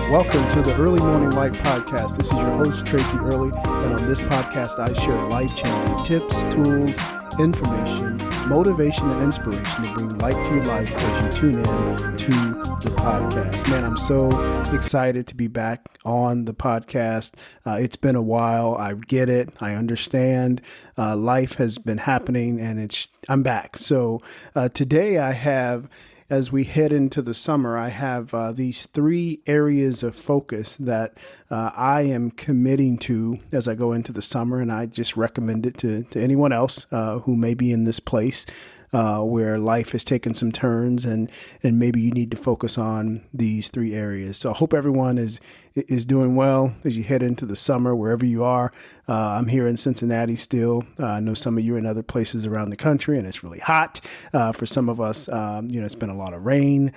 Welcome to the Early Morning Light Podcast. This is your host, Tracy Early, and on this podcast, I share life-changing tips, tools, information, motivation, and inspiration to bring light to your life as you tune in to the podcast. Man, I'm so excited to be back on the podcast. It's been a while. I get it. I understand. Life has been happening, and I'm back. So today I have, as we head into the summer, I have these 3 areas of focus that I am committing to as I go into the summer, and I just recommend it to anyone else who may be in this place where life has taken some turns, and maybe you need to focus on these 3 areas. So I hope everyone is doing well as you head into the summer, wherever you are. I'm here in Cincinnati still. I know some of you are in other places around the country, and it's really hot. For some of us, it's been a lot of rain.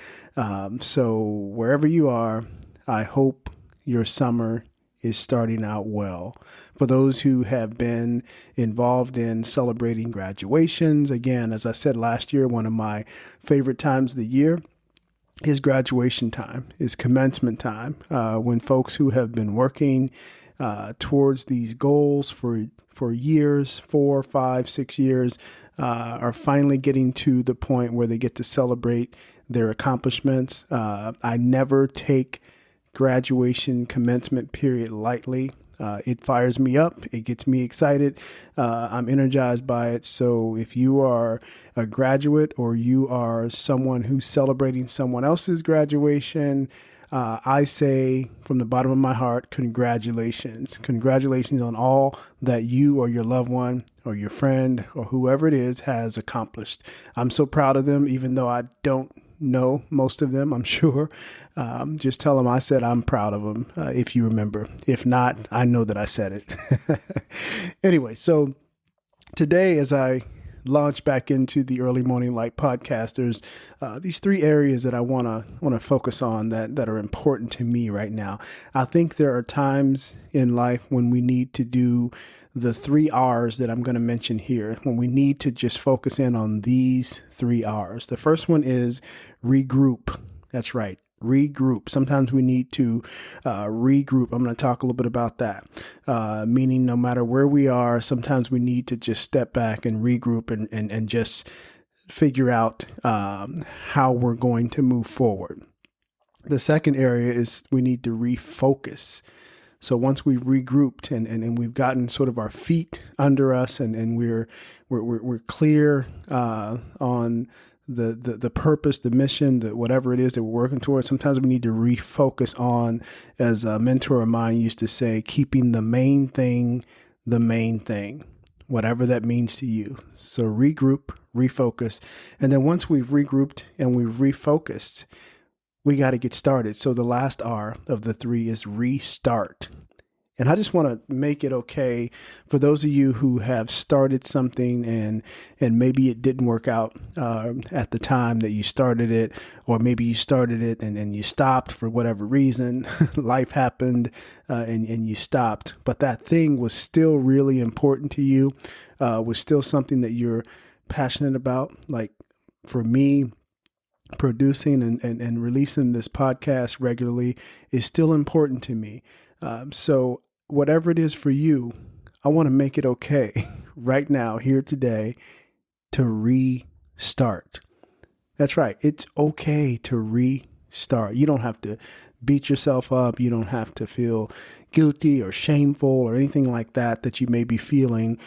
So wherever you are, I hope your summer is starting out well. For those who have been involved in celebrating graduations, again, as I said last year, one of my favorite times of the year is graduation time, is commencement time, when folks who have been working towards these goals for years, 4, 5, 6 years, are finally getting to the point where they get to celebrate their accomplishments. I never take graduation commencement period lightly. It fires me up. It gets me excited. I'm energized by it. So if you are a graduate or you are someone who's celebrating someone else's graduation, I say from the bottom of my heart, congratulations. Congratulations on all that you or your loved one or your friend or whoever it is has accomplished. I'm so proud of them, even though I don't know most of them, I'm sure. Just tell them I said I'm proud of them, if you remember. If not, I know that I said it. Anyway, so today, as I launch back into the Early Morning Light podcast, there's these 3 areas that I want to focus on that are important to me right now. I think there are times in life when we need to do the 3 R's that I'm going to mention here, when we need to just focus in on these 3 R's. The first one is regroup. That's right. Regroup. Sometimes we need to regroup. I'm going to talk a little bit about that. Meaning no matter where we are, sometimes we need to just step back and regroup and just figure out how we're going to move forward. The second area is we need to refocus. So once we've regrouped and we've gotten sort of our feet under us and we're clear on the purpose, the mission, whatever it is that we're working towards, sometimes we need to refocus on, as a mentor of mine used to say, keeping the main thing, whatever that means to you. So regroup, refocus. And then once we've regrouped and we've refocused, we got to get started. So the last R of the 3 is restart. And I just want to make it okay for those of you who have started something and maybe it didn't work out at the time that you started it, or maybe you started it and you stopped for whatever reason. Life happened and you stopped. But that thing was still really important to you, was still something that you're passionate about. Like for me, producing and releasing this podcast regularly is still important to me. So whatever it is for you, I want to make it okay right now, here today, to restart. That's right. It's okay to restart. You don't have to beat yourself up. You don't have to feel guilty or shameful or anything like that you may be feeling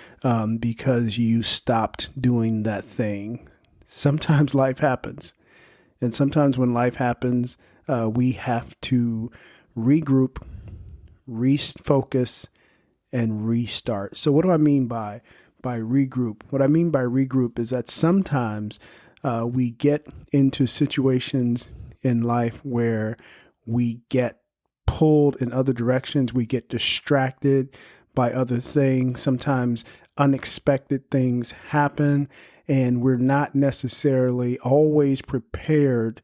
because you stopped doing that thing. Sometimes life happens. And sometimes when life happens, we have to regroup, refocus, and restart. So what do I mean by regroup? What I mean by regroup is that sometimes we get into situations in life where we get pulled in other directions. We get distracted by other things. Sometimes unexpected things happen, and we're not necessarily always prepared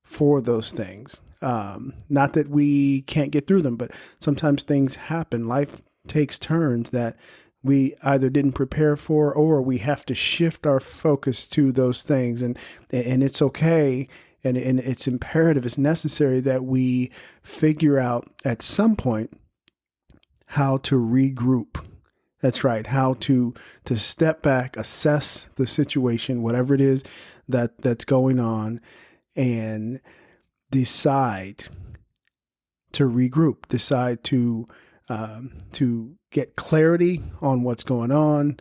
for those things. Not that we can't get through them, but sometimes things happen. Life takes turns that we either didn't prepare for, or we have to shift our focus to those things. And it's okay. And it's imperative, it's necessary that we figure out at some point how to regroup. That's right. How to step back, assess the situation, whatever it is that's going on, and decide to regroup, decide to get clarity on what's going on,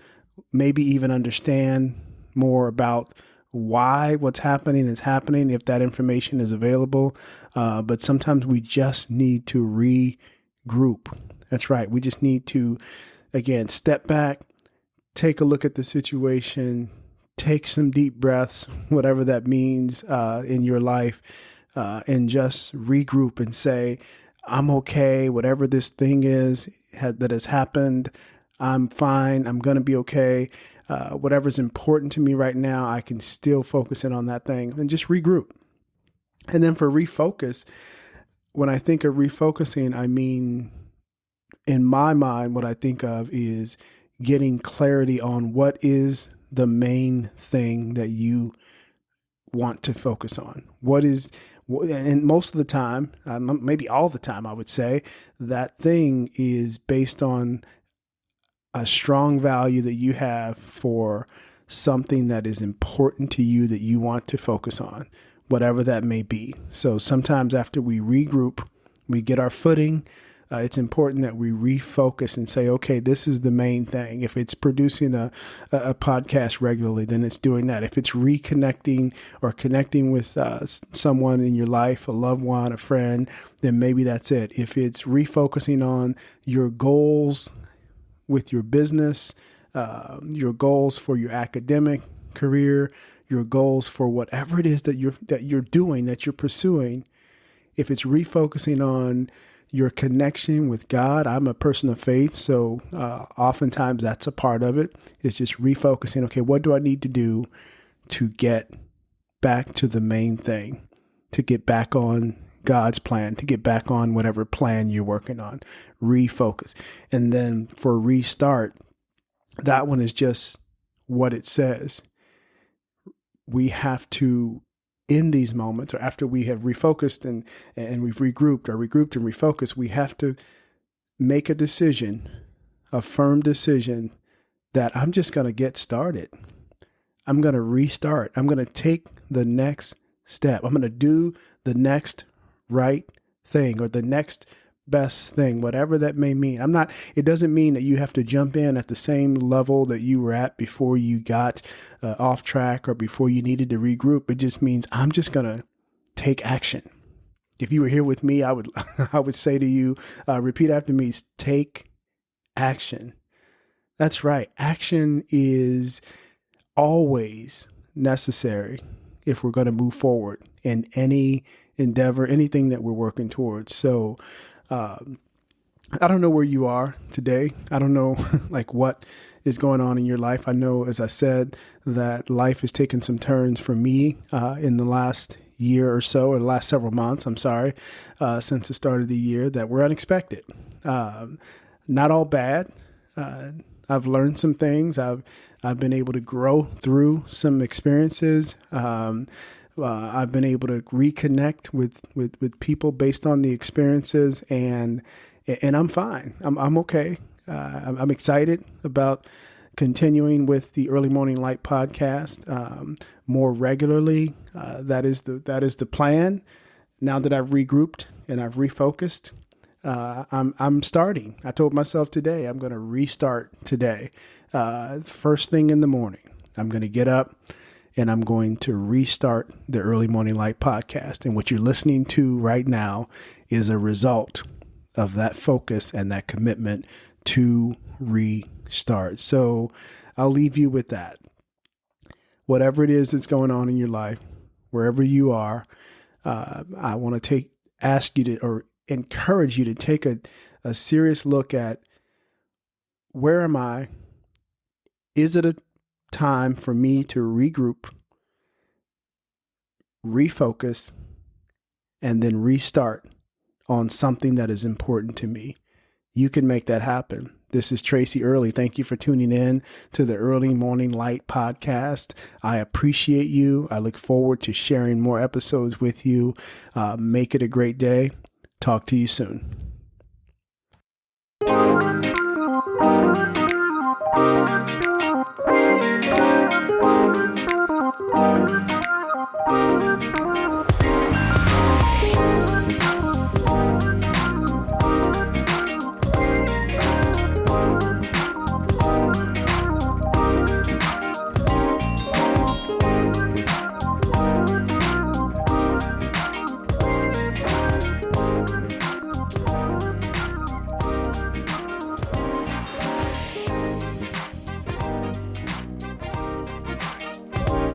maybe even understand more about why what's happening is happening if that information is available. But sometimes we just need to regroup. That's right. We just need to, again, step back, take a look at the situation, take some deep breaths, whatever that means in your life, and just regroup and say, I'm okay. Whatever this thing is that has happened, I'm fine. I'm going to be okay. Whatever's important to me right now, I can still focus in on that thing and just regroup. And then for refocus, when I think of refocusing, I mean, in my mind, what I think of is getting clarity on what is the main thing that you want to focus on. And most of the time, maybe all the time, I would say, that thing is based on a strong value that you have for something that is important to you that you want to focus on, whatever that may be. So sometimes after we regroup, we get our footing. It's important that we refocus and say, okay, this is the main thing. If it's producing a podcast regularly, then it's doing that. If it's reconnecting or connecting with someone in your life, a loved one, a friend, then maybe that's it. If it's refocusing on your goals with your business, your goals for your academic career, your goals for whatever it is that you're doing, that you're pursuing, if it's refocusing on your connection with God. I'm a person of faith, so oftentimes that's a part of it. It's just refocusing. Okay, what do I need to do to get back to the main thing, to get back on God's plan, to get back on whatever plan you're working on? Refocus. And then for restart, that one is just what it says. We have to, in these moments, or after we have refocused and we've regrouped and refocused, we have to make a decision, a firm decision, that I'm just going to get started. I'm going to restart. I'm going to take the next step. I'm going to do the next right thing or the next best thing, whatever that may mean. It doesn't mean that you have to jump in at the same level that you were at before you got off track or before you needed to regroup. It just means I'm just going to take action. If you were here with me, I would say to you, repeat after me, take action. That's right. Action is always necessary if we're going to move forward in any endeavor, anything that we're working towards. So, I don't know where you are today. I don't know like what is going on in your life. I know, as I said, that life has taken some turns for me in the last year or so, or the last several months, since the start of the year, that were unexpected. Not all bad. I've learned some things. I've been able to grow through some experiences. I've been able to reconnect with people based on the experiences, and I'm fine. I'm okay. I'm excited about continuing with the Early Morning Light podcast more regularly. That is the plan. Now that I've regrouped and I've refocused, I'm starting. I told myself today I'm going to restart today. First thing in the morning, I'm going to get up and I'm going to restart the Early Morning Light podcast. And what you're listening to right now is a result of that focus and that commitment to restart. So I'll leave you with that. Whatever it is that's going on in your life, wherever you are, I want to ask you to, or encourage you to take a serious look at, where am I? Is it a time for me to regroup, refocus, and then restart on something that is important to me? You can make that happen. This is Tracy Early. Thank you for tuning in to the Early Morning Light podcast. I appreciate you. I look forward to sharing more episodes with you. Make it a great day. Talk to you soon.